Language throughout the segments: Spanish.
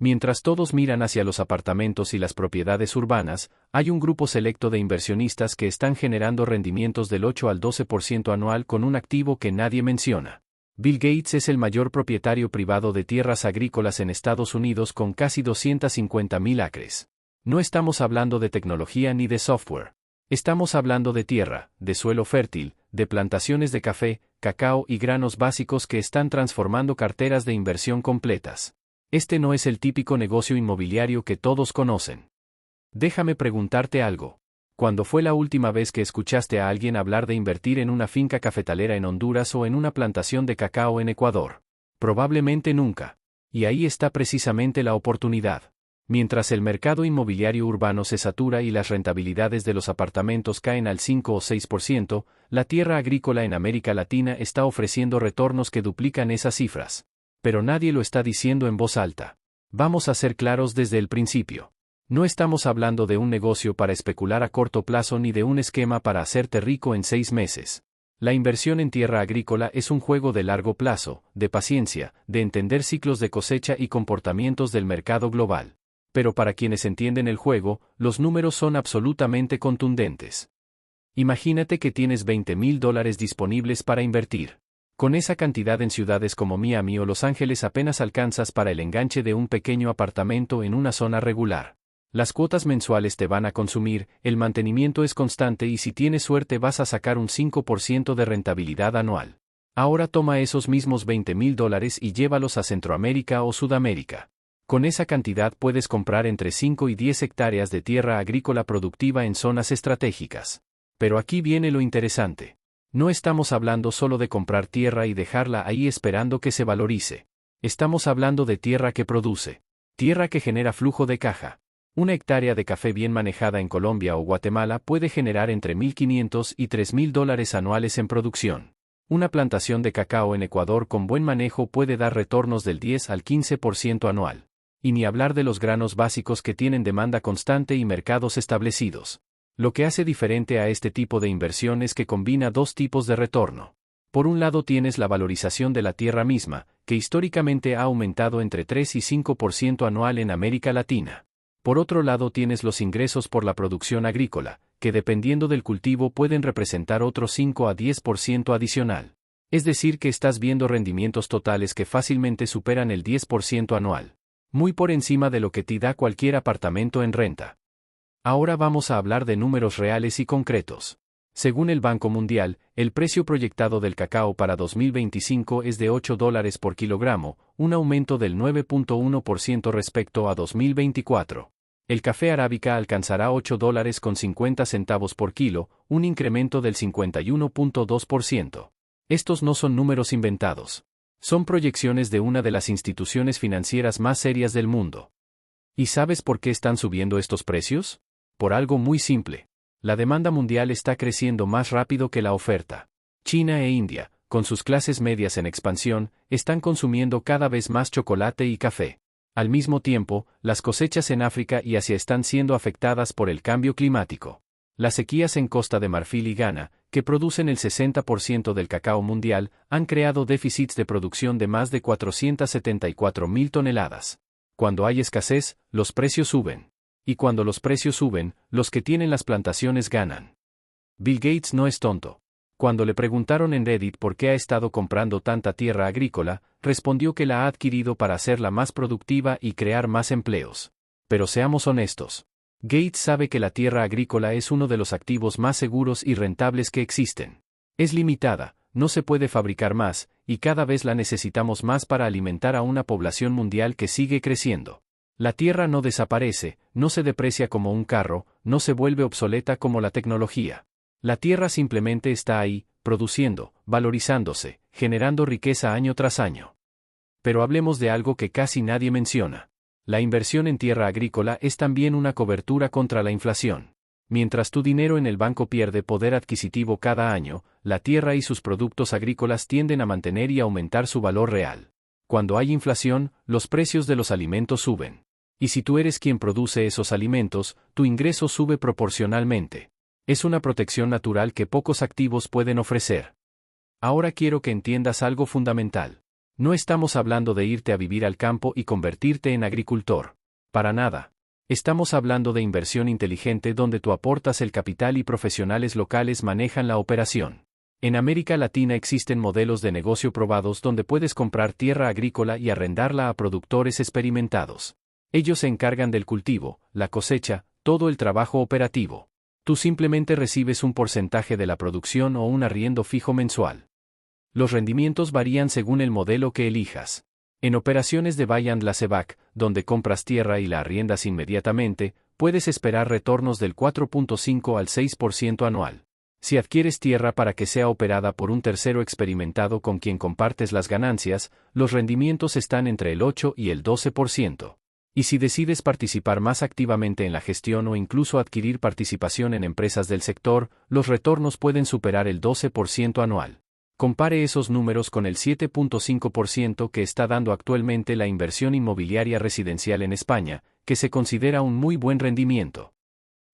Mientras todos miran hacia los apartamentos y las propiedades urbanas, hay un grupo selecto de inversionistas que están generando rendimientos del 8 al 12% anual con un activo que nadie menciona. Bill Gates es el mayor propietario privado de tierras agrícolas en Estados Unidos con casi 250.000 acres. No estamos hablando de tecnología ni de software. Estamos hablando de tierra, de suelo fértil, de plantaciones de café, cacao y granos básicos que están transformando carteras de inversión completas. Este no es el típico negocio inmobiliario que todos conocen. Déjame preguntarte algo. ¿Cuándo fue la última vez que escuchaste a alguien hablar de invertir en una finca cafetalera en Honduras o en una plantación de cacao en Ecuador? Probablemente nunca. Y ahí está precisamente la oportunidad. Mientras el mercado inmobiliario urbano se satura y las rentabilidades de los apartamentos caen al 5 o 6%, la tierra agrícola en América Latina está ofreciendo retornos que duplican esas cifras. Pero nadie lo está diciendo en voz alta. Vamos a ser claros desde el principio. No estamos hablando de un negocio para especular a corto plazo ni de un esquema para hacerte rico en 6 meses. La inversión en tierra agrícola es un juego de largo plazo, de paciencia, de entender ciclos de cosecha y comportamientos del mercado global. Pero para quienes entienden el juego, los números son absolutamente contundentes. Imagínate que tienes $20,000 disponibles para invertir. Con esa cantidad en ciudades como Miami o Los Ángeles apenas alcanzas para el enganche de un pequeño apartamento en una zona regular. Las cuotas mensuales te van a consumir, el mantenimiento es constante y si tienes suerte vas a sacar un 5% de rentabilidad anual. Ahora toma esos mismos $20,000 y llévalos a Centroamérica o Sudamérica. Con esa cantidad puedes comprar entre 5 y 10 hectáreas de tierra agrícola productiva en zonas estratégicas. Pero aquí viene lo interesante. No estamos hablando solo de comprar tierra y dejarla ahí esperando que se valorice. Estamos hablando de tierra que produce. Tierra que genera flujo de caja. Una hectárea de café bien manejada en Colombia o Guatemala puede generar entre $1,500 y $3,000 anuales en producción. Una plantación de cacao en Ecuador con buen manejo puede dar retornos del 10 al 15% anual. Y ni hablar de los granos básicos que tienen demanda constante y mercados establecidos. Lo que hace diferente a este tipo de inversión es que combina dos tipos de retorno. Por un lado tienes la valorización de la tierra misma, que históricamente ha aumentado entre 3 y 5% anual en América Latina. Por otro lado tienes los ingresos por la producción agrícola, que dependiendo del cultivo pueden representar otro 5 a 10% adicional. Es decir que estás viendo rendimientos totales que fácilmente superan el 10% anual. Muy por encima de lo que te da cualquier apartamento en renta. Ahora vamos a hablar de números reales y concretos. Según el Banco Mundial, el precio proyectado del cacao para 2025 es de $8 por kilogramo, un aumento del 9.1% respecto a 2024. El café arábica alcanzará $8.50 por kilo, un incremento del 51.2%. Estos no son números inventados. Son proyecciones de una de las instituciones financieras más serias del mundo. ¿Y sabes por qué están subiendo estos precios? Por algo muy simple. La demanda mundial está creciendo más rápido que la oferta. China e India, con sus clases medias en expansión, están consumiendo cada vez más chocolate y café. Al mismo tiempo, las cosechas en África y Asia están siendo afectadas por el cambio climático. Las sequías en Costa de Marfil y Ghana, que producen el 60% del cacao mundial, han creado déficits de producción de más de 474.000 toneladas. Cuando hay escasez, los precios suben. Y cuando los precios suben, los que tienen las plantaciones ganan. Bill Gates no es tonto. Cuando le preguntaron en Reddit por qué ha estado comprando tanta tierra agrícola, respondió que la ha adquirido para hacerla más productiva y crear más empleos. Pero seamos honestos. Gates sabe que la tierra agrícola es uno de los activos más seguros y rentables que existen. Es limitada, no se puede fabricar más, y cada vez la necesitamos más para alimentar a una población mundial que sigue creciendo. La tierra no desaparece, no se deprecia como un carro, no se vuelve obsoleta como la tecnología. La tierra simplemente está ahí, produciendo, valorizándose, generando riqueza año tras año. Pero hablemos de algo que casi nadie menciona. La inversión en tierra agrícola es también una cobertura contra la inflación. Mientras tu dinero en el banco pierde poder adquisitivo cada año, la tierra y sus productos agrícolas tienden a mantener y aumentar su valor real. Cuando hay inflación, los precios de los alimentos suben. Y si tú eres quien produce esos alimentos, tu ingreso sube proporcionalmente. Es una protección natural que pocos activos pueden ofrecer. Ahora quiero que entiendas algo fundamental. No estamos hablando de irte a vivir al campo y convertirte en agricultor. Para nada. Estamos hablando de inversión inteligente donde tú aportas el capital y profesionales locales manejan la operación. En América Latina existen modelos de negocio probados donde puedes comprar tierra agrícola y arrendarla a productores experimentados. Ellos se encargan del cultivo, la cosecha, todo el trabajo operativo. Tú simplemente recibes un porcentaje de la producción o un arriendo fijo mensual. Los rendimientos varían según el modelo que elijas. En operaciones de Buy and Leaseback, donde compras tierra y la arriendas inmediatamente, puedes esperar retornos del 4.5 al 6% anual. Si adquieres tierra para que sea operada por un tercero experimentado con quien compartes las ganancias, los rendimientos están entre el 8 y el 12%. Y si decides participar más activamente en la gestión o incluso adquirir participación en empresas del sector, los retornos pueden superar el 12% anual. Compare esos números con el 7.5% que está dando actualmente la inversión inmobiliaria residencial en España, que se considera un muy buen rendimiento.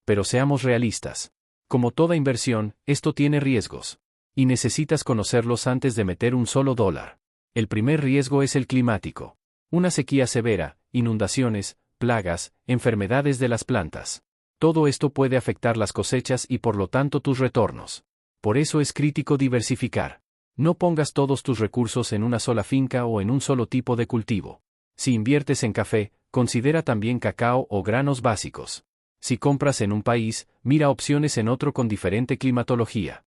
Pero seamos realistas. Como toda inversión, esto tiene riesgos. Y necesitas conocerlos antes de meter un solo dólar. El primer riesgo es el climático. Una sequía severa, inundaciones, plagas, enfermedades de las plantas. Todo esto puede afectar las cosechas y por lo tanto tus retornos. Por eso es crítico diversificar. No pongas todos tus recursos en una sola finca o en un solo tipo de cultivo. Si inviertes en café, considera también cacao o granos básicos. Si compras en un país, mira opciones en otro con diferente climatología.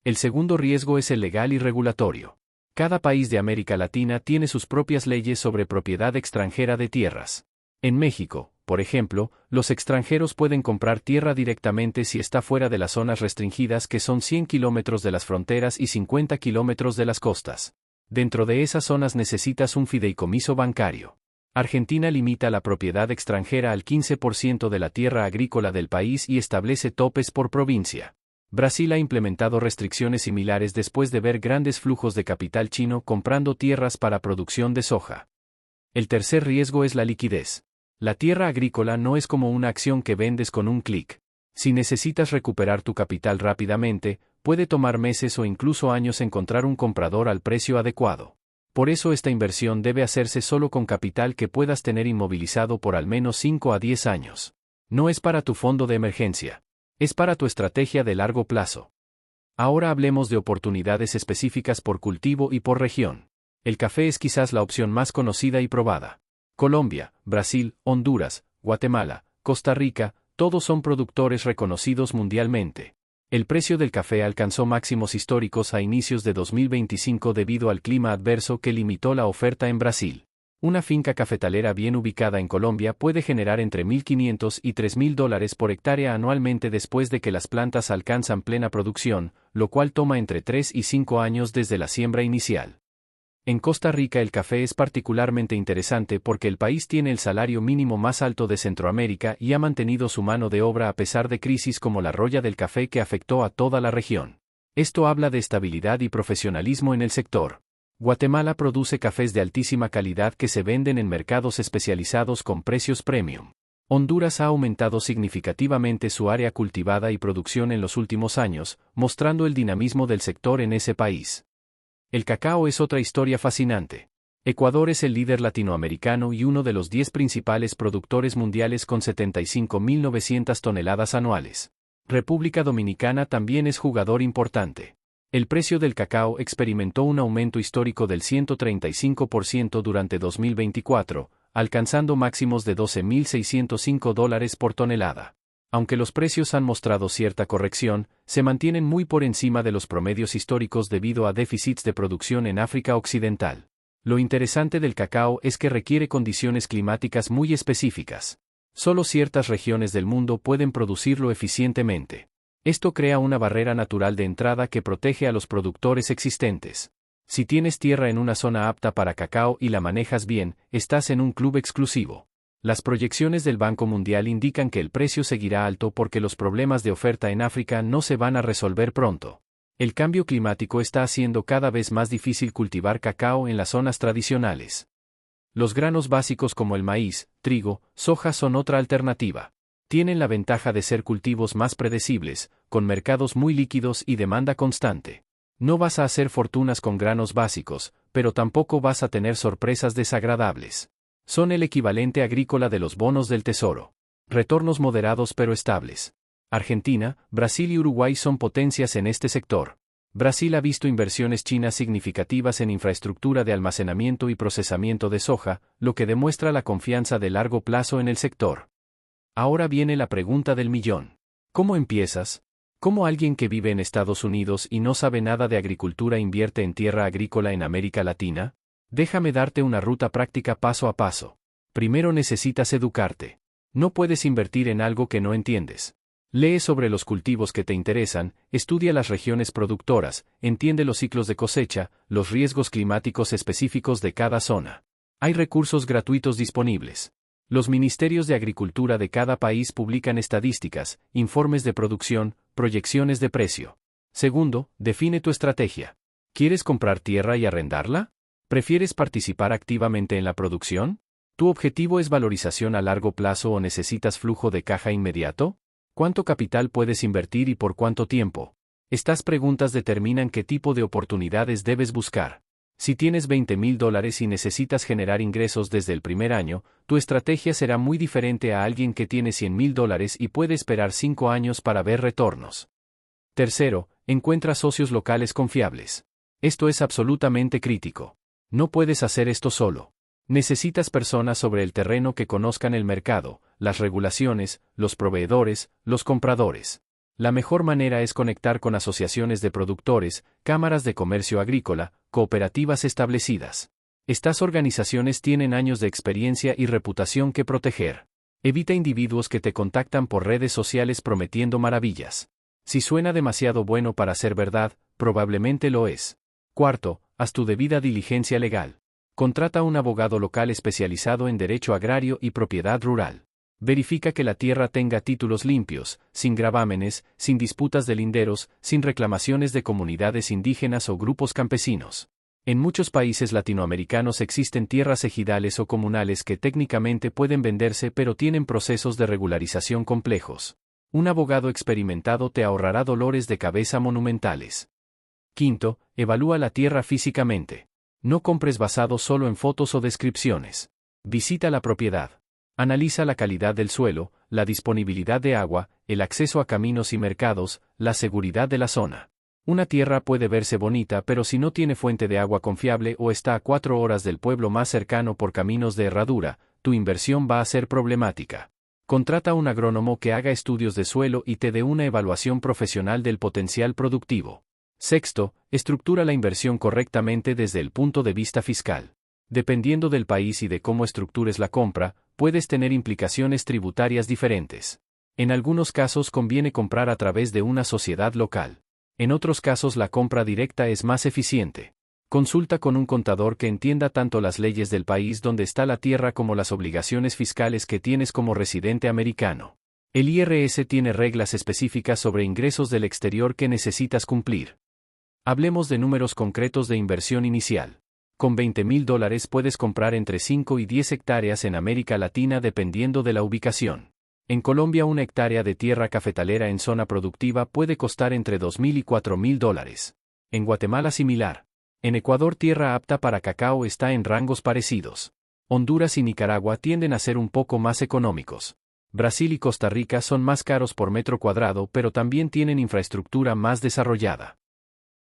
El segundo riesgo es el legal y regulatorio. Cada país de América Latina tiene sus propias leyes sobre propiedad extranjera de tierras. En México, por ejemplo, los extranjeros pueden comprar tierra directamente si está fuera de las zonas restringidas que son 100 kilómetros de las fronteras y 50 kilómetros de las costas. Dentro de esas zonas necesitas un fideicomiso bancario. Argentina limita la propiedad extranjera al 15% de la tierra agrícola del país y establece topes por provincia. Brasil ha implementado restricciones similares después de ver grandes flujos de capital chino comprando tierras para producción de soja. El tercer riesgo es la liquidez. La tierra agrícola no es como una acción que vendes con un clic. Si necesitas recuperar tu capital rápidamente, puede tomar meses o incluso años encontrar un comprador al precio adecuado. Por eso esta inversión debe hacerse solo con capital que puedas tener inmovilizado por al menos 5 a 10 años. No es para tu fondo de emergencia. Es para tu estrategia de largo plazo. Ahora hablemos de oportunidades específicas por cultivo y por región. El café es quizás la opción más conocida y probada. Colombia, Brasil, Honduras, Guatemala, Costa Rica, todos son productores reconocidos mundialmente. El precio del café alcanzó máximos históricos a inicios de 2025 debido al clima adverso que limitó la oferta en Brasil. Una finca cafetalera bien ubicada en Colombia puede generar entre $1.500 y $3.000 por hectárea anualmente después de que las plantas alcanzan plena producción, lo cual toma entre 3 y 5 años desde la siembra inicial. En Costa Rica el café es particularmente interesante porque el país tiene el salario mínimo más alto de Centroamérica y ha mantenido su mano de obra a pesar de crisis como la roya del café que afectó a toda la región. Esto habla de estabilidad y profesionalismo en el sector. Guatemala produce cafés de altísima calidad que se venden en mercados especializados con precios premium. Honduras ha aumentado significativamente su área cultivada y producción en los últimos años, mostrando el dinamismo del sector en ese país. El cacao es otra historia fascinante. Ecuador es el líder latinoamericano y uno de los 10 principales productores mundiales con 75.900 toneladas anuales. República Dominicana también es jugador importante. El precio del cacao experimentó un aumento histórico del 135% durante 2024, alcanzando máximos de $12.605 por tonelada. Aunque los precios han mostrado cierta corrección, se mantienen muy por encima de los promedios históricos debido a déficits de producción en África Occidental. Lo interesante del cacao es que requiere condiciones climáticas muy específicas. Solo ciertas regiones del mundo pueden producirlo eficientemente. Esto crea una barrera natural de entrada que protege a los productores existentes. Si tienes tierra en una zona apta para cacao y la manejas bien, estás en un club exclusivo. Las proyecciones del Banco Mundial indican que el precio seguirá alto porque los problemas de oferta en África no se van a resolver pronto. El cambio climático está haciendo cada vez más difícil cultivar cacao en las zonas tradicionales. Los granos básicos como el maíz, trigo, soja son otra alternativa. Tienen la ventaja de ser cultivos más predecibles, con mercados muy líquidos y demanda constante. No vas a hacer fortunas con granos básicos, pero tampoco vas a tener sorpresas desagradables. Son el equivalente agrícola de los bonos del tesoro. Retornos moderados pero estables. Argentina, Brasil y Uruguay son potencias en este sector. Brasil ha visto inversiones chinas significativas en infraestructura de almacenamiento y procesamiento de soja, lo que demuestra la confianza de largo plazo en el sector. Ahora viene la pregunta del millón. ¿Cómo empiezas? ¿Cómo alguien que vive en Estados Unidos y no sabe nada de agricultura invierte en tierra agrícola en América Latina? Déjame darte una ruta práctica paso a paso. Primero necesitas educarte. No puedes invertir en algo que no entiendes. Lee sobre los cultivos que te interesan, estudia las regiones productoras, entiende los ciclos de cosecha, los riesgos climáticos específicos de cada zona. Hay recursos gratuitos disponibles. Los ministerios de agricultura de cada país publican estadísticas, informes de producción, proyecciones de precio. Segundo, define tu estrategia. ¿Quieres comprar tierra y arrendarla? ¿Prefieres participar activamente en la producción? ¿Tu objetivo es valorización a largo plazo o necesitas flujo de caja inmediato? ¿Cuánto capital puedes invertir y por cuánto tiempo? Estas preguntas determinan qué tipo de oportunidades debes buscar. Si tienes $20,000 y necesitas generar ingresos desde el primer año, tu estrategia será muy diferente a alguien que tiene $100,000 y puede esperar 5 años para ver retornos. Tercero, encuentra socios locales confiables. Esto es absolutamente crítico. No puedes hacer esto solo. Necesitas personas sobre el terreno que conozcan el mercado, las regulaciones, los proveedores, los compradores. La mejor manera es conectar con asociaciones de productores, cámaras de comercio agrícola, cooperativas establecidas. Estas organizaciones tienen años de experiencia y reputación que proteger. Evita individuos que te contactan por redes sociales prometiendo maravillas. Si suena demasiado bueno para ser verdad, probablemente lo es. Cuarto, haz tu debida diligencia legal. Contrata a un abogado local especializado en derecho agrario y propiedad rural. Verifica que la tierra tenga títulos limpios, sin gravámenes, sin disputas de linderos, sin reclamaciones de comunidades indígenas o grupos campesinos. En muchos países latinoamericanos existen tierras ejidales o comunales que técnicamente pueden venderse pero tienen procesos de regularización complejos. Un abogado experimentado te ahorrará dolores de cabeza monumentales. Quinto, evalúa la tierra físicamente. No compres basado solo en fotos o descripciones. Visita la propiedad. Analiza la calidad del suelo, la disponibilidad de agua, el acceso a caminos y mercados, la seguridad de la zona. Una tierra puede verse bonita pero si no tiene fuente de agua confiable o está a 4 horas del pueblo más cercano por caminos de herradura, tu inversión va a ser problemática. Contrata a un agrónomo que haga estudios de suelo y te dé una evaluación profesional del potencial productivo. Sexto, estructura la inversión correctamente desde el punto de vista fiscal. Dependiendo del país y de cómo estructures la compra, puedes tener implicaciones tributarias diferentes. En algunos casos conviene comprar a través de una sociedad local. En otros casos la compra directa es más eficiente. Consulta con un contador que entienda tanto las leyes del país donde está la tierra como las obligaciones fiscales que tienes como residente americano. El IRS tiene reglas específicas sobre ingresos del exterior que necesitas cumplir. Hablemos de números concretos de inversión inicial. Con $20,000 puedes comprar entre 5 y 10 hectáreas en América Latina dependiendo de la ubicación. En Colombia una hectárea de tierra cafetalera en zona productiva puede costar entre $2,000 y $4,000. En Guatemala similar. En Ecuador tierra apta para cacao está en rangos parecidos. Honduras y Nicaragua tienden a ser un poco más económicos. Brasil y Costa Rica son más caros por metro cuadrado pero también tienen infraestructura más desarrollada.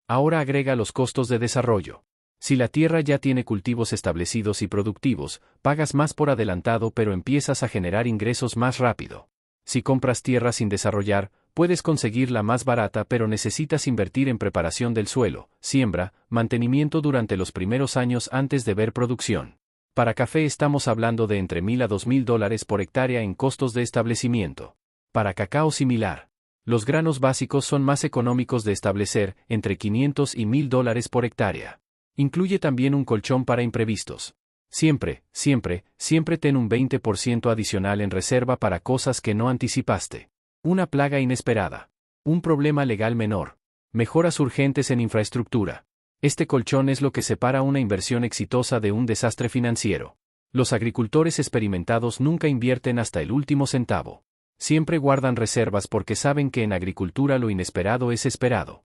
Ahora agrega los costos de desarrollo. Si la tierra ya tiene cultivos establecidos y productivos, pagas más por adelantado pero empiezas a generar ingresos más rápido. Si compras tierra sin desarrollar, puedes conseguirla más barata pero necesitas invertir en preparación del suelo, siembra, mantenimiento durante los primeros años antes de ver producción. Para café estamos hablando de entre $1,000 a $2,000 por hectárea en costos de establecimiento. Para cacao similar. Los granos básicos son más económicos de establecer, entre $500 y $1,000 por hectárea. Incluye también un colchón para imprevistos. Siempre ten un 20% adicional en reserva para cosas que no anticipaste. Una plaga inesperada. Un problema legal menor. Mejoras urgentes en infraestructura. Este colchón es lo que separa una inversión exitosa de un desastre financiero. Los agricultores experimentados nunca invierten hasta el último centavo. Siempre guardan reservas porque saben que en agricultura lo inesperado es esperado.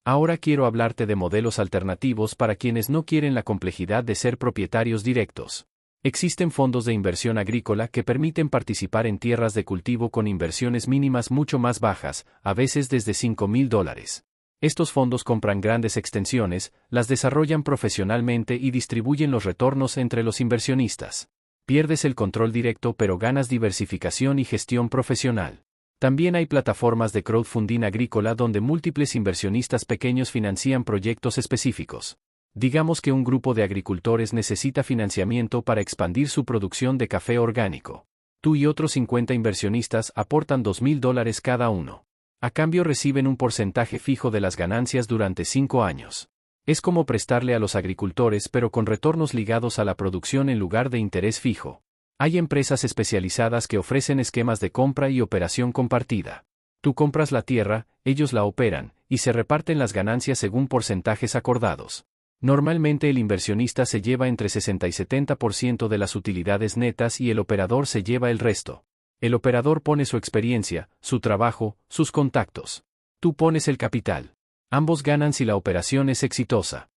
Ahora quiero hablarte de modelos alternativos para quienes no quieren la complejidad de ser propietarios directos. Existen fondos de inversión agrícola que permiten participar en tierras de cultivo con inversiones mínimas mucho más bajas, a veces desde $5,000. Estos fondos compran grandes extensiones, las desarrollan profesionalmente y distribuyen los retornos entre los inversionistas. Pierdes el control directo pero ganas diversificación y gestión profesional. También hay plataformas de crowdfunding agrícola donde múltiples inversionistas pequeños financian proyectos específicos. Digamos que un grupo de agricultores necesita financiamiento para expandir su producción de café orgánico. Tú y otros 50 inversionistas aportan $2,000 cada uno. A cambio reciben un porcentaje fijo de las ganancias durante 5 años. Es como prestarle a los agricultores pero con retornos ligados a la producción en lugar de interés fijo. Hay empresas especializadas que ofrecen esquemas de compra y operación compartida. Tú compras la tierra, ellos la operan, y se reparten las ganancias según porcentajes acordados. Normalmente el inversionista se lleva entre 60 y 70% de las utilidades netas y el operador se lleva el resto. El operador pone su experiencia, su trabajo, sus contactos. Tú pones el capital. Ambos ganan si la operación es exitosa.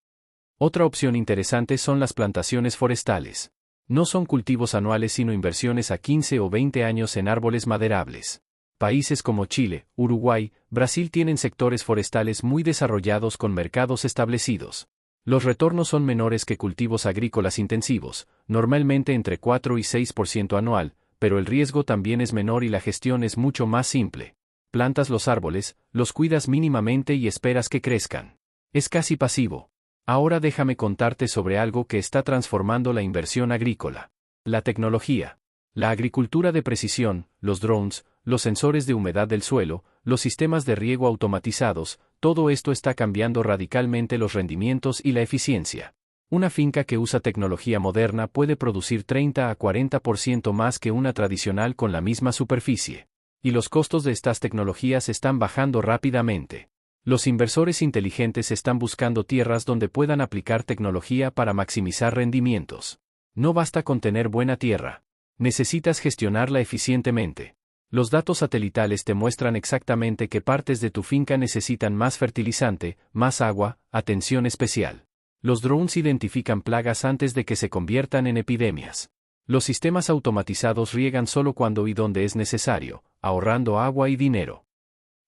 Otra opción interesante son las plantaciones forestales. No son cultivos anuales sino inversiones a 15 o 20 años en árboles maderables. Países como Chile, Uruguay, Brasil tienen sectores forestales muy desarrollados con mercados establecidos. Los retornos son menores que cultivos agrícolas intensivos, normalmente entre 4 y 6% anual, pero el riesgo también es menor y la gestión es mucho más simple. Plantas los árboles, los cuidas mínimamente y esperas que crezcan. Es casi pasivo. Ahora déjame contarte sobre algo que está transformando la inversión agrícola. La tecnología. La agricultura de precisión, los drones, los sensores de humedad del suelo, los sistemas de riego automatizados, todo esto está cambiando radicalmente los rendimientos y la eficiencia. Una finca que usa tecnología moderna puede producir 30 a 40% más que una tradicional con la misma superficie. Y los costos de estas tecnologías están bajando rápidamente. Los inversores inteligentes están buscando tierras donde puedan aplicar tecnología para maximizar rendimientos. No basta con tener buena tierra. Necesitas gestionarla eficientemente. Los datos satelitales te muestran exactamente qué partes de tu finca necesitan más fertilizante, más agua, atención especial. Los drones identifican plagas antes de que se conviertan en epidemias. Los sistemas automatizados riegan solo cuando y donde es necesario, ahorrando agua y dinero.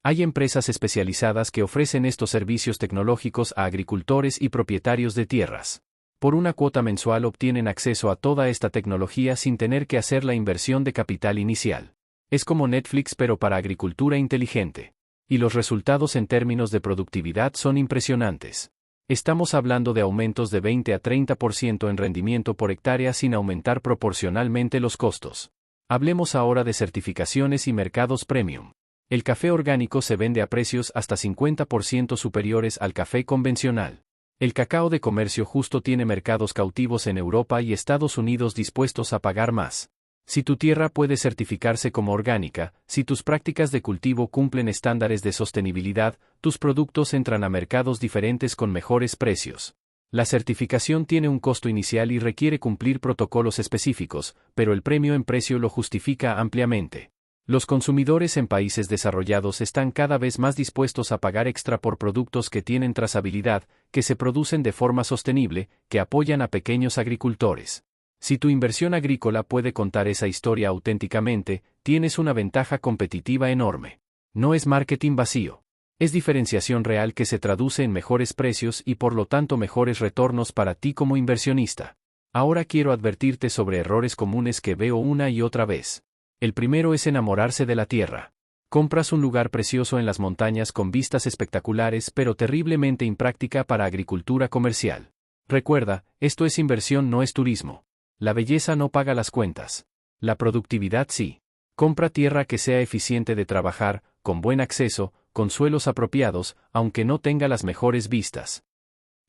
Hay empresas especializadas que ofrecen estos servicios tecnológicos a agricultores y propietarios de tierras. Por una cuota mensual obtienen acceso a toda esta tecnología sin tener que hacer la inversión de capital inicial. Es como Netflix pero para agricultura inteligente. Y los resultados en términos de productividad son impresionantes. Estamos hablando de aumentos de 20 a 30% en rendimiento por hectárea sin aumentar proporcionalmente los costos. Hablemos ahora de certificaciones y mercados premium. El café orgánico se vende a precios hasta 50% superiores al café convencional. El cacao de comercio justo tiene mercados cautivos en Europa y Estados Unidos dispuestos a pagar más. Si tu tierra puede certificarse como orgánica, si tus prácticas de cultivo cumplen estándares de sostenibilidad, tus productos entran a mercados diferentes con mejores precios. La certificación tiene un costo inicial y requiere cumplir protocolos específicos, pero el premio en precio lo justifica ampliamente. Los consumidores en países desarrollados están cada vez más dispuestos a pagar extra por productos que tienen trazabilidad, que se producen de forma sostenible, que apoyan a pequeños agricultores. Si tu inversión agrícola puede contar esa historia auténticamente, tienes una ventaja competitiva enorme. No es marketing vacío. Es diferenciación real que se traduce en mejores precios y por lo tanto mejores retornos para ti como inversionista. Ahora quiero advertirte sobre errores comunes que veo una y otra vez. El primero es enamorarse de la tierra. Compras un lugar precioso en las montañas con vistas espectaculares pero terriblemente impráctica para agricultura comercial. Recuerda, esto es inversión, no es turismo. La belleza no paga las cuentas. La productividad sí. Compra tierra que sea eficiente de trabajar, con buen acceso, con suelos apropiados, aunque no tenga las mejores vistas.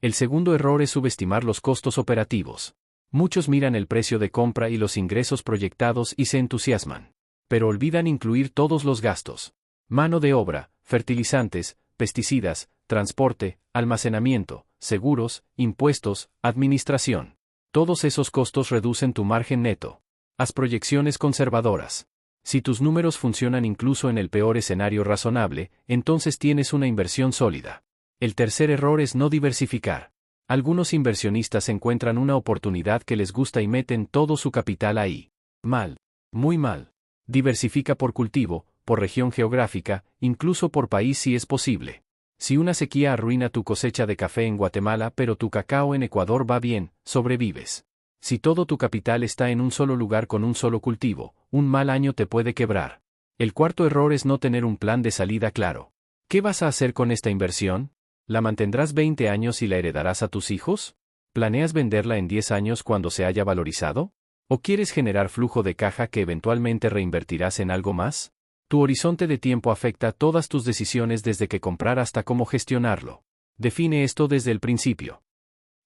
El segundo error es subestimar los costos operativos. Muchos miran el precio de compra y los ingresos proyectados y se entusiasman. Pero olvidan incluir todos los gastos. Mano de obra, fertilizantes, pesticidas, transporte, almacenamiento, seguros, impuestos, administración. Todos esos costos reducen tu margen neto. Haz proyecciones conservadoras. Si tus números funcionan incluso en el peor escenario razonable, entonces tienes una inversión sólida. El tercer error es no diversificar. Algunos inversionistas encuentran una oportunidad que les gusta y meten todo su capital ahí. Mal. Muy mal. Diversifica por cultivo, por región geográfica, incluso por país si es posible. Si una sequía arruina tu cosecha de café en Guatemala pero tu cacao en Ecuador va bien, sobrevives. Si todo tu capital está en un solo lugar con un solo cultivo, un mal año te puede quebrar. El cuarto error es no tener un plan de salida claro. ¿Qué vas a hacer con esta inversión? ¿La mantendrás 20 años y la heredarás a tus hijos? ¿Planeas venderla en 10 años cuando se haya valorizado? ¿O quieres generar flujo de caja que eventualmente reinvertirás en algo más? Tu horizonte de tiempo afecta todas tus decisiones desde que comprar hasta cómo gestionarlo. Define esto desde el principio.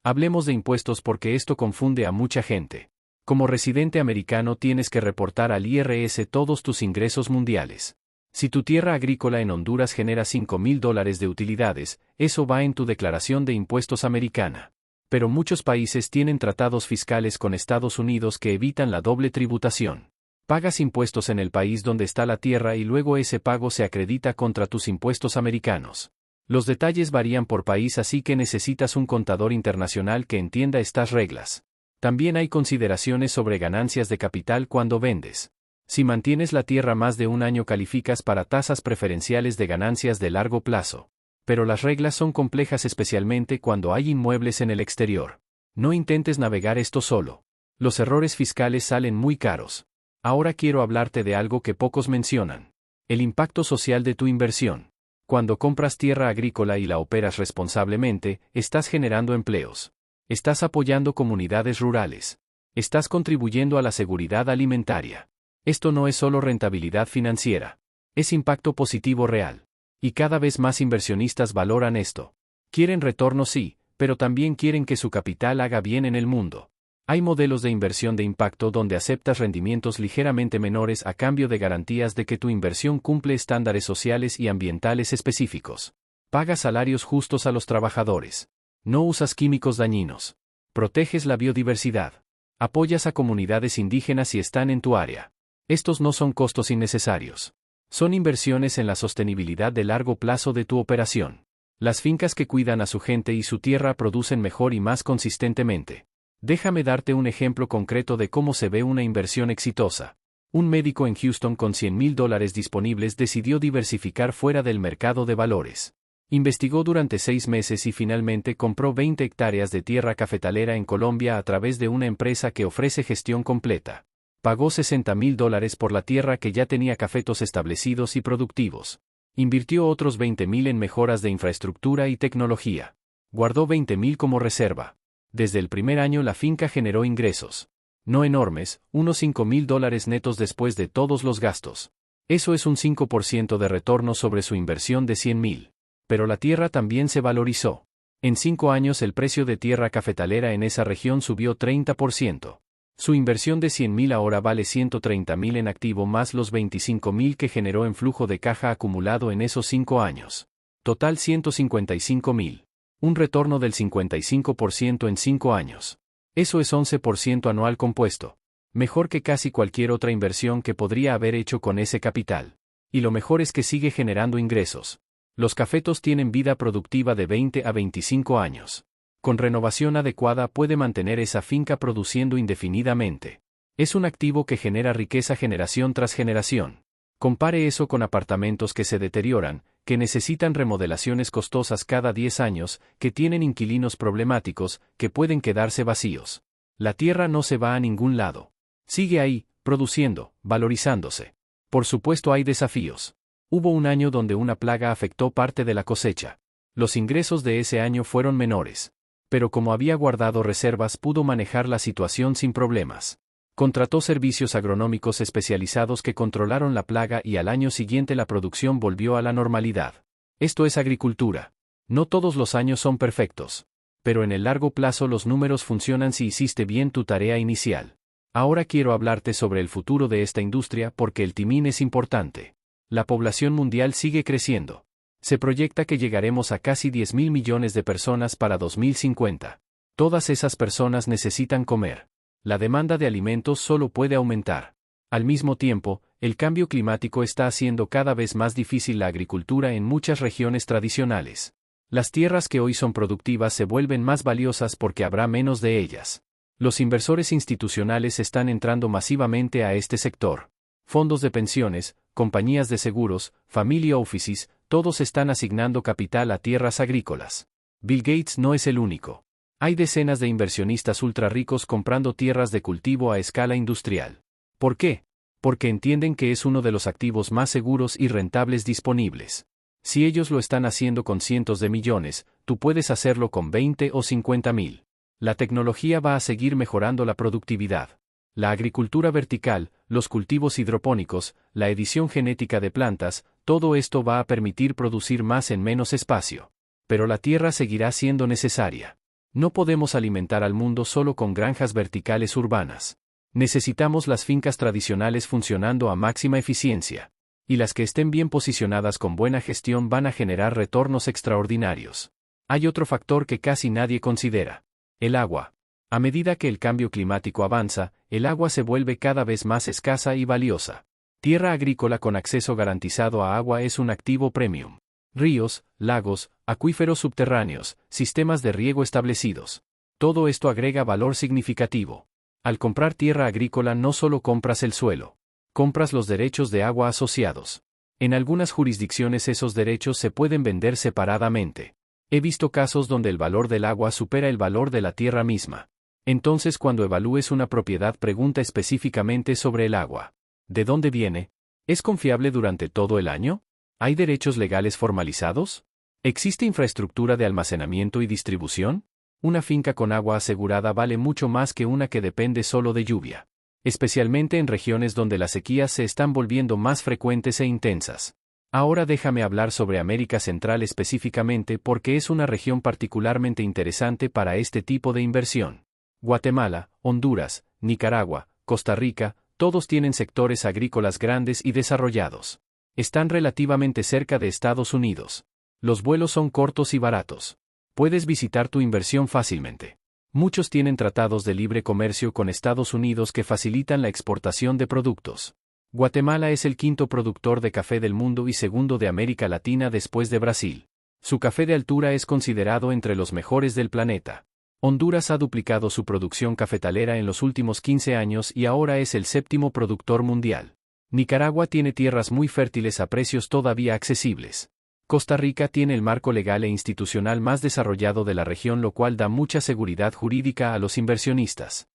Hablemos de impuestos porque esto confunde a mucha gente. Como residente americano tienes que reportar al IRS todos tus ingresos mundiales. Si tu tierra agrícola en Honduras genera $5,000 de utilidades, eso va en tu declaración de impuestos americana. Pero muchos países tienen tratados fiscales con Estados Unidos que evitan la doble tributación. Pagas impuestos en el país donde está la tierra y luego ese pago se acredita contra tus impuestos americanos. Los detalles varían por país, así que necesitas un contador internacional que entienda estas reglas. También hay consideraciones sobre ganancias de capital cuando vendes. Si mantienes la tierra más de un año calificas para tasas preferenciales de ganancias de largo plazo. Pero las reglas son complejas especialmente cuando hay inmuebles en el exterior. No intentes navegar esto solo. Los errores fiscales salen muy caros. Ahora quiero hablarte de algo que pocos mencionan. El impacto social de tu inversión. Cuando compras tierra agrícola y la operas responsablemente, estás generando empleos. Estás apoyando comunidades rurales. Estás contribuyendo a la seguridad alimentaria. Esto no es solo rentabilidad financiera. Es impacto positivo real. Y cada vez más inversionistas valoran esto. Quieren retorno sí, pero también quieren que su capital haga bien en el mundo. Hay modelos de inversión de impacto donde aceptas rendimientos ligeramente menores a cambio de garantías de que tu inversión cumple estándares sociales y ambientales específicos. Pagas salarios justos a los trabajadores. No usas químicos dañinos. Proteges la biodiversidad. Apoyas a comunidades indígenas si están en tu área. Estos no son costos innecesarios. Son inversiones en la sostenibilidad de largo plazo de tu operación. Las fincas que cuidan a su gente y su tierra producen mejor y más consistentemente. Déjame darte un ejemplo concreto de cómo se ve una inversión exitosa. Un médico en Houston con $100,000 disponibles decidió diversificar fuera del mercado de valores. Investigó durante 6 meses y finalmente compró 20 hectáreas de tierra cafetalera en Colombia a través de una empresa que ofrece gestión completa. Pagó $60,000 por la tierra que ya tenía cafetos establecidos y productivos. Invirtió otros $20,000 en mejoras de infraestructura y tecnología. Guardó $20,000 como reserva. Desde el primer año la finca generó ingresos. No enormes, unos $5,000 netos después de todos los gastos. Eso es un 5% de retorno sobre su inversión de $100,000. Pero la tierra también se valorizó. En 5 años el precio de tierra cafetalera en esa región subió 30%. Su inversión de $100,000 ahora vale $130,000 en activo más los $25,000 que generó en flujo de caja acumulado en esos 5 años. Total $155,000. Un retorno del 55% en 5 años. Eso es 11% anual compuesto. Mejor que casi cualquier otra inversión que podría haber hecho con ese capital. Y lo mejor es que sigue generando ingresos. Los cafetos tienen vida productiva de 20 a 25 años. Con renovación adecuada puede mantener esa finca produciendo indefinidamente. Es un activo que genera riqueza generación tras generación. Compare eso con apartamentos que se deterioran, que necesitan remodelaciones costosas cada 10 años, que tienen inquilinos problemáticos, que pueden quedarse vacíos. La tierra no se va a ningún lado. Sigue ahí, produciendo, valorizándose. Por supuesto hay desafíos. Hubo un año donde una plaga afectó parte de la cosecha. Los ingresos de ese año fueron menores. Pero como había guardado reservas pudo manejar la situación sin problemas. Contrató servicios agronómicos especializados que controlaron la plaga y al año siguiente la producción volvió a la normalidad. Esto es agricultura. No todos los años son perfectos. Pero en el largo plazo los números funcionan si hiciste bien tu tarea inicial. Ahora quiero hablarte sobre el futuro de esta industria porque el timón es importante. La población mundial sigue creciendo. Se proyecta que llegaremos a casi 10,000 millones de personas para 2050. Todas esas personas necesitan comer. La demanda de alimentos solo puede aumentar. Al mismo tiempo, el cambio climático está haciendo cada vez más difícil la agricultura en muchas regiones tradicionales. Las tierras que hoy son productivas se vuelven más valiosas porque habrá menos de ellas. Los inversores institucionales están entrando masivamente a este sector. Fondos de pensiones, compañías de seguros, family offices, todos están asignando capital a tierras agrícolas. Bill Gates no es el único. Hay decenas de inversionistas ultra ricos comprando tierras de cultivo a escala industrial. ¿Por qué? Porque entienden que es uno de los activos más seguros y rentables disponibles. Si ellos lo están haciendo con cientos de millones, tú puedes hacerlo con 20 o 50.000. La tecnología va a seguir mejorando la productividad. La agricultura vertical, los cultivos hidropónicos, la edición genética de plantas, todo esto va a permitir producir más en menos espacio. Pero la tierra seguirá siendo necesaria. No podemos alimentar al mundo solo con granjas verticales urbanas. Necesitamos las fincas tradicionales funcionando a máxima eficiencia. Y las que estén bien posicionadas con buena gestión van a generar retornos extraordinarios. Hay otro factor que casi nadie considera: el agua. A medida que el cambio climático avanza, el agua se vuelve cada vez más escasa y valiosa. Tierra agrícola con acceso garantizado a agua es un activo premium. Ríos, lagos, acuíferos subterráneos, sistemas de riego establecidos. Todo esto agrega valor significativo. Al comprar tierra agrícola no solo compras el suelo. Compras los derechos de agua asociados. En algunas jurisdicciones esos derechos se pueden vender separadamente. He visto casos donde el valor del agua supera el valor de la tierra misma. Entonces, cuando evalúes una propiedad, pregunta específicamente sobre el agua. ¿De dónde viene? ¿Es confiable durante todo el año? ¿Hay derechos legales formalizados? ¿Existe infraestructura de almacenamiento y distribución? Una finca con agua asegurada vale mucho más que una que depende solo de lluvia. Especialmente en regiones donde las sequías se están volviendo más frecuentes e intensas. Ahora déjame hablar sobre América Central específicamente porque es una región particularmente interesante para este tipo de inversión. Guatemala, Honduras, Nicaragua, Costa Rica, todos tienen sectores agrícolas grandes y desarrollados. Están relativamente cerca de Estados Unidos. Los vuelos son cortos y baratos. Puedes visitar tu inversión fácilmente. Muchos tienen tratados de libre comercio con Estados Unidos que facilitan la exportación de productos. Guatemala es el quinto productor de café del mundo y segundo de América Latina después de Brasil. Su café de altura es considerado entre los mejores del planeta. Honduras ha duplicado su producción cafetalera en los últimos 15 años y ahora es el séptimo productor mundial. Nicaragua tiene tierras muy fértiles a precios todavía accesibles. Costa Rica tiene el marco legal e institucional más desarrollado de la región, lo cual da mucha seguridad jurídica a los inversionistas.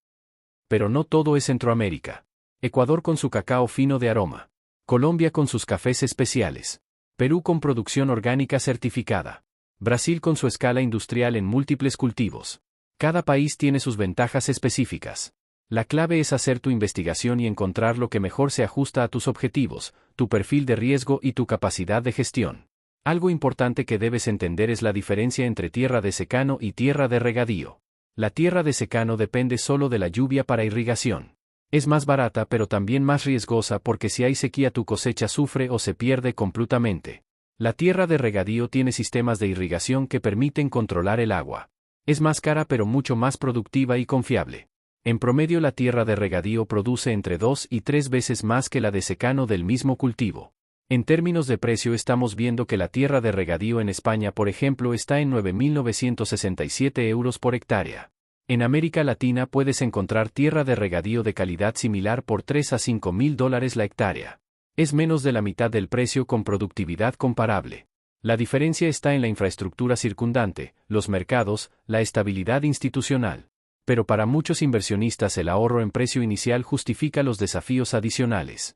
Pero no todo es Centroamérica. Ecuador con su cacao fino de aroma. Colombia con sus cafés especiales. Perú con producción orgánica certificada. Brasil con su escala industrial en múltiples cultivos. Cada país tiene sus ventajas específicas. La clave es hacer tu investigación y encontrar lo que mejor se ajusta a tus objetivos, tu perfil de riesgo y tu capacidad de gestión. Algo importante que debes entender es la diferencia entre tierra de secano y tierra de regadío. La tierra de secano depende solo de la lluvia para irrigación. Es más barata pero también más riesgosa porque si hay sequía tu cosecha sufre o se pierde completamente. La tierra de regadío tiene sistemas de irrigación que permiten controlar el agua. Es más cara pero mucho más productiva y confiable. En promedio la tierra de regadío produce entre 2 y 3 veces más que la de secano del mismo cultivo. En términos de precio estamos viendo que la tierra de regadío en España, por ejemplo, está en 9.967 euros por hectárea. En América Latina puedes encontrar tierra de regadío de calidad similar por 3 a $5.000 la hectárea. Es menos de la mitad del precio con productividad comparable. La diferencia está en la infraestructura circundante, los mercados, la estabilidad institucional. Pero para muchos inversionistas el ahorro en precio inicial justifica los desafíos adicionales.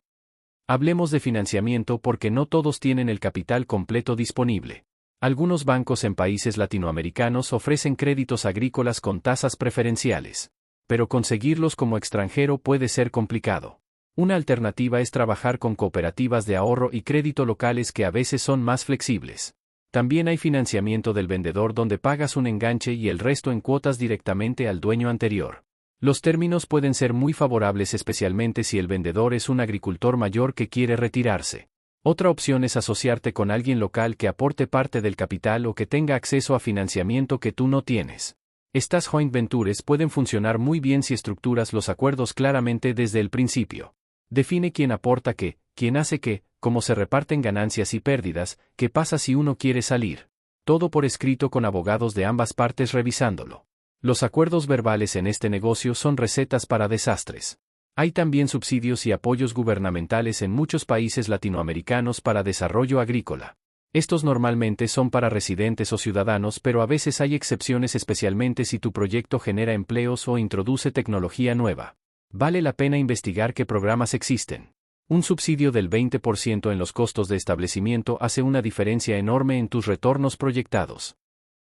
Hablemos de financiamiento porque no todos tienen el capital completo disponible. Algunos bancos en países latinoamericanos ofrecen créditos agrícolas con tasas preferenciales. Pero conseguirlos como extranjero puede ser complicado. Una alternativa es trabajar con cooperativas de ahorro y crédito locales que a veces son más flexibles. También hay financiamiento del vendedor donde pagas un enganche y el resto en cuotas directamente al dueño anterior. Los términos pueden ser muy favorables especialmente si el vendedor es un agricultor mayor que quiere retirarse. Otra opción es asociarte con alguien local que aporte parte del capital o que tenga acceso a financiamiento que tú no tienes. Estas joint ventures pueden funcionar muy bien si estructuras los acuerdos claramente desde el principio. Define quién aporta qué, quién hace qué, cómo se reparten ganancias y pérdidas, qué pasa si uno quiere salir. Todo por escrito con abogados de ambas partes revisándolo. Los acuerdos verbales en este negocio son recetas para desastres. Hay también subsidios y apoyos gubernamentales en muchos países latinoamericanos para desarrollo agrícola. Estos normalmente son para residentes o ciudadanos, pero a veces hay excepciones, especialmente si tu proyecto genera empleos o introduce tecnología nueva. Vale la pena investigar qué programas existen. Un subsidio del 20% en los costos de establecimiento hace una diferencia enorme en tus retornos proyectados.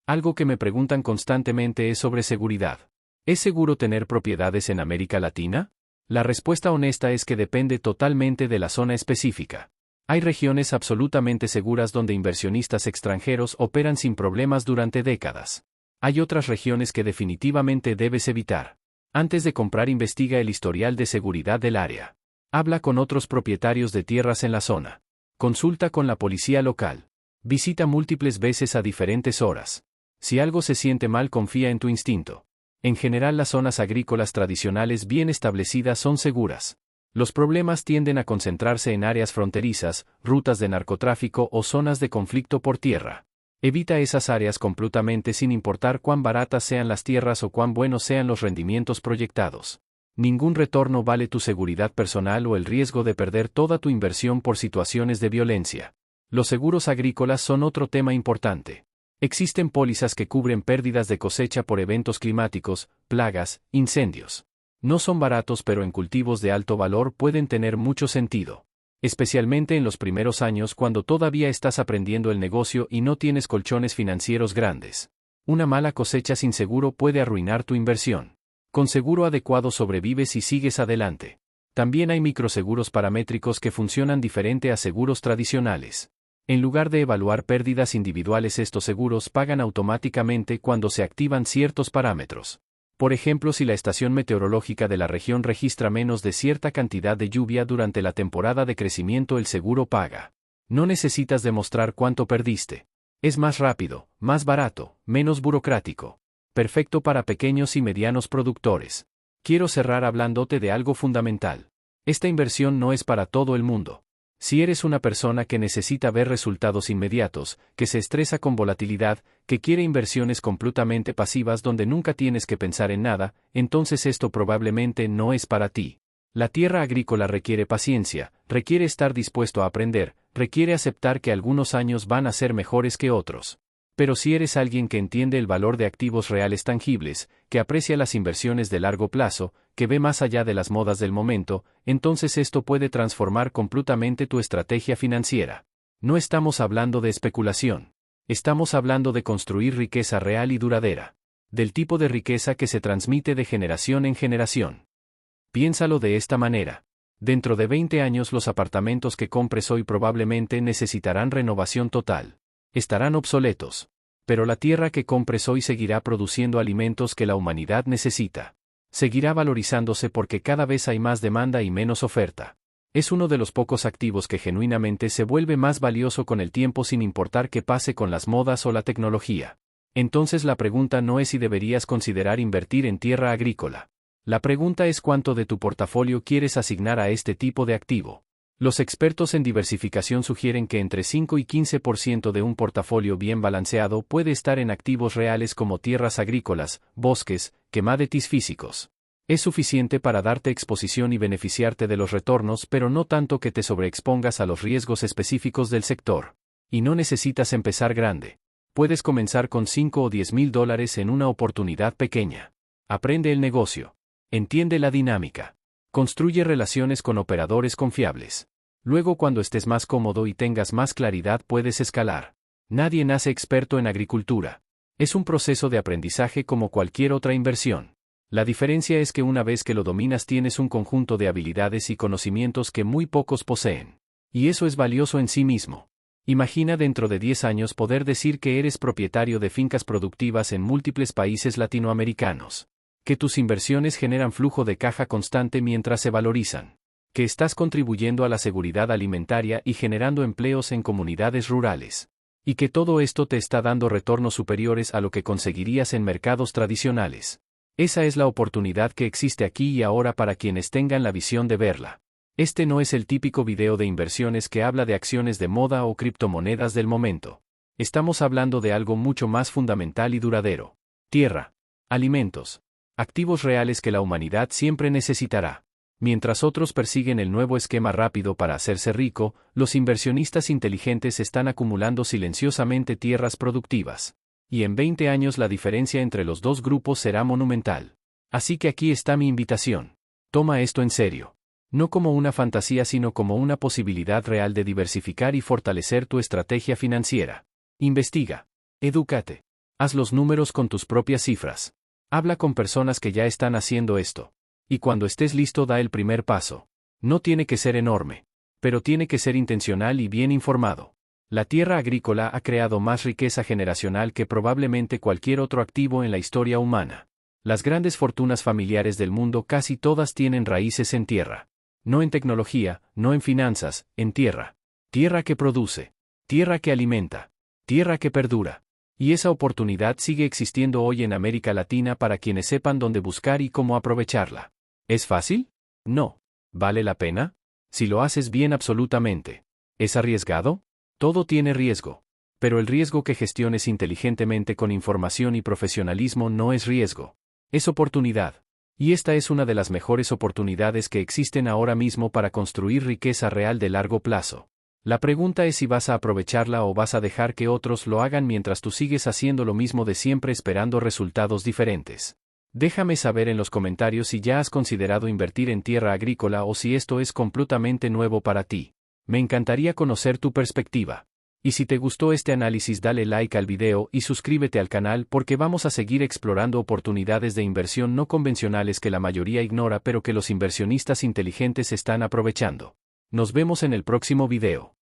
Algo que me preguntan constantemente es sobre seguridad. ¿Es seguro tener propiedades en América Latina? La respuesta honesta es que depende totalmente de la zona específica. Hay regiones absolutamente seguras donde inversionistas extranjeros operan sin problemas durante décadas. Hay otras regiones que definitivamente debes evitar. Antes de comprar, investiga el historial de seguridad del área. Habla con otros propietarios de tierras en la zona. Consulta con la policía local. Visita múltiples veces a diferentes horas. Si algo se siente mal, confía en tu instinto. En general, las zonas agrícolas tradicionales bien establecidas son seguras. Los problemas tienden a concentrarse en áreas fronterizas, rutas de narcotráfico o zonas de conflicto por tierra. Evita esas áreas completamente, sin importar cuán baratas sean las tierras o cuán buenos sean los rendimientos proyectados. Ningún retorno vale tu seguridad personal o el riesgo de perder toda tu inversión por situaciones de violencia. Los seguros agrícolas son otro tema importante. Existen pólizas que cubren pérdidas de cosecha por eventos climáticos, plagas, incendios. No son baratos, pero en cultivos de alto valor pueden tener mucho sentido. Especialmente en los primeros años, cuando todavía estás aprendiendo el negocio y no tienes colchones financieros grandes. Una mala cosecha sin seguro puede arruinar tu inversión. Con seguro adecuado sobrevives y sigues adelante. También hay microseguros paramétricos que funcionan diferente a seguros tradicionales. En lugar de evaluar pérdidas individuales, estos seguros pagan automáticamente cuando se activan ciertos parámetros. Por ejemplo, si la estación meteorológica de la región registra menos de cierta cantidad de lluvia durante la temporada de crecimiento, el seguro paga. No necesitas demostrar cuánto perdiste. Es más rápido, más barato, menos burocrático. Perfecto para pequeños y medianos productores. Quiero cerrar hablándote de algo fundamental. Esta inversión no es para todo el mundo. Si eres una persona que necesita ver resultados inmediatos, que se estresa con volatilidad, que quiere inversiones completamente pasivas donde nunca tienes que pensar en nada, entonces esto probablemente no es para ti. La tierra agrícola requiere paciencia, requiere estar dispuesto a aprender, requiere aceptar que algunos años van a ser mejores que otros. Pero si eres alguien que entiende el valor de activos reales tangibles, que aprecia las inversiones de largo plazo, que ve más allá de las modas del momento, entonces esto puede transformar completamente tu estrategia financiera. No estamos hablando de especulación. Estamos hablando de construir riqueza real y duradera. Del tipo de riqueza que se transmite de generación en generación. Piénsalo de esta manera. Dentro de 20 años los apartamentos que compres hoy probablemente necesitarán renovación total. Estarán obsoletos. Pero la tierra que compres hoy seguirá produciendo alimentos que la humanidad necesita. Seguirá valorizándose porque cada vez hay más demanda y menos oferta. Es uno de los pocos activos que genuinamente se vuelve más valioso con el tiempo, sin importar qué pase con las modas o la tecnología. Entonces la pregunta no es si deberías considerar invertir en tierra agrícola. La pregunta es cuánto de tu portafolio quieres asignar a este tipo de activo. Los expertos en diversificación sugieren que entre 5 y 15% de un portafolio bien balanceado puede estar en activos reales como tierras agrícolas, bosques, commodities físicos. Es suficiente para darte exposición y beneficiarte de los retornos, pero no tanto que te sobreexpongas a los riesgos específicos del sector. Y no necesitas empezar grande. Puedes comenzar con 5 o 10 mil dólares en una oportunidad pequeña. Aprende el negocio. Entiende la dinámica. Construye relaciones con operadores confiables. Luego, cuando estés más cómodo y tengas más claridad, puedes escalar. Nadie nace experto en agricultura. Es un proceso de aprendizaje como cualquier otra inversión. La diferencia es que una vez que lo dominas tienes un conjunto de habilidades y conocimientos que muy pocos poseen. Y eso es valioso en sí mismo. Imagina dentro de 10 años poder decir que eres propietario de fincas productivas en múltiples países latinoamericanos. Que tus inversiones generan flujo de caja constante mientras se valorizan. Que estás contribuyendo a la seguridad alimentaria y generando empleos en comunidades rurales. Y que todo esto te está dando retornos superiores a lo que conseguirías en mercados tradicionales. Esa es la oportunidad que existe aquí y ahora para quienes tengan la visión de verla. Este no es el típico video de inversiones que habla de acciones de moda o criptomonedas del momento. Estamos hablando de algo mucho más fundamental y duradero. Tierra, alimentos, activos reales que la humanidad siempre necesitará. Mientras otros persiguen el nuevo esquema rápido para hacerse rico, los inversionistas inteligentes están acumulando silenciosamente tierras productivas. Y en 20 años la diferencia entre los dos grupos será monumental. Así que aquí está mi invitación. Toma esto en serio. No como una fantasía sino como una posibilidad real de diversificar y fortalecer tu estrategia financiera. Investiga. Edúcate. Haz los números con tus propias cifras. Habla con personas que ya están haciendo esto. Y cuando estés listo da el primer paso. No tiene que ser enorme. Pero tiene que ser intencional y bien informado. La tierra agrícola ha creado más riqueza generacional que probablemente cualquier otro activo en la historia humana. Las grandes fortunas familiares del mundo casi todas tienen raíces en tierra. No en tecnología, no en finanzas, en tierra. Tierra que produce. Tierra que alimenta. Tierra que perdura. Y esa oportunidad sigue existiendo hoy en América Latina para quienes sepan dónde buscar y cómo aprovecharla. ¿Es fácil? No. ¿Vale la pena? Si lo haces bien absolutamente. ¿Es arriesgado? Todo tiene riesgo. Pero el riesgo que gestiones inteligentemente con información y profesionalismo no es riesgo. Es oportunidad. Y esta es una de las mejores oportunidades que existen ahora mismo para construir riqueza real de largo plazo. La pregunta es si vas a aprovecharla o vas a dejar que otros lo hagan mientras tú sigues haciendo lo mismo de siempre esperando resultados diferentes. Déjame saber en los comentarios si ya has considerado invertir en tierra agrícola o si esto es completamente nuevo para ti. Me encantaría conocer tu perspectiva. Y si te gustó este análisis dale like al video y suscríbete al canal porque vamos a seguir explorando oportunidades de inversión no convencionales que la mayoría ignora pero que los inversionistas inteligentes están aprovechando. Nos vemos en el próximo video.